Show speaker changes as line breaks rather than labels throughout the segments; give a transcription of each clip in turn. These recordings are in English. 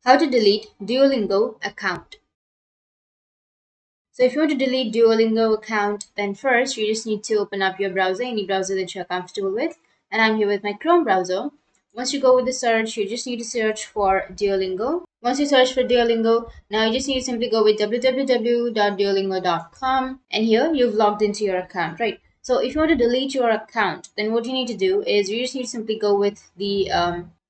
How to delete Duolingo account. So if you want to delete Duolingo account, then first you just need to open up your browser, any browser that you're comfortable with. And I'm here with my Chrome browser. Once you go with the search, you just need to search for Duolingo. Once you search for Duolingo, now you just need to simply go with www.duolingo.com. And here you've logged into your account, right? So if you want to delete your account, then what you need to do is you just need to simply go with the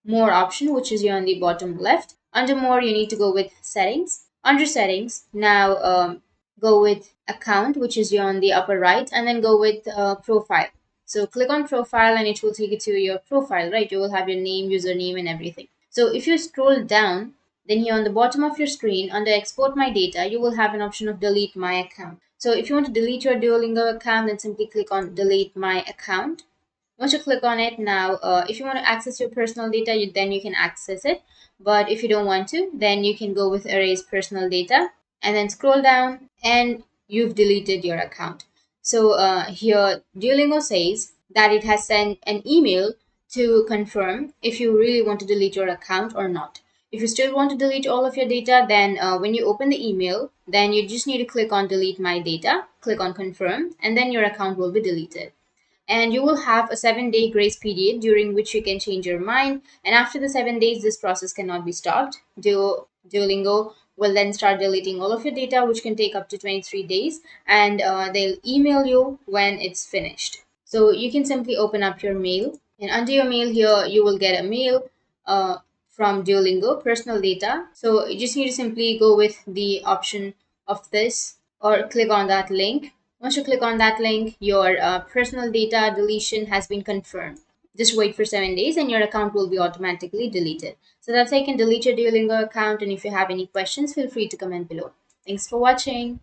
more option, which is here on the bottom left. Under more, you need to go with settings. Under settings, now go with account, which is here on the upper right, and then go with profile. So click on profile and it will take you to your profile, right? You will have your name, username, and everything. So if you scroll down, then here on the bottom of your screen under export my data, you will have an option of delete my account. So if you want to delete your Duolingo account, then simply click on delete my account. Once you click on it, now if you want to access your personal data, then you can access it. But if you don't want to, then you can go with erase personal data and then scroll down and you've deleted your account. So here Duolingo says that it has sent an email to confirm if you really want to delete your account or not. If you still want to delete all of your data, then when you open the email, then you just need to click on delete my data, click on confirm, and then your account will be deleted. And you will have a 7-day grace period during which you can change your mind. And after the 7 days, this process cannot be stopped. Duolingo will then start deleting all of your data, which can take up to 23 days, and they'll email you when it's finished. So you can simply open up your mail, and under your mail here, you will get a mail from Duolingo, personal data. So you just need to simply go with the option of this or click on that link. Once you click on that link, your personal data deletion has been confirmed. Just wait for 7 days and your account will be automatically deleted. So that's how you can delete your Duolingo account. And if you have any questions, feel free to comment below. Thanks for watching.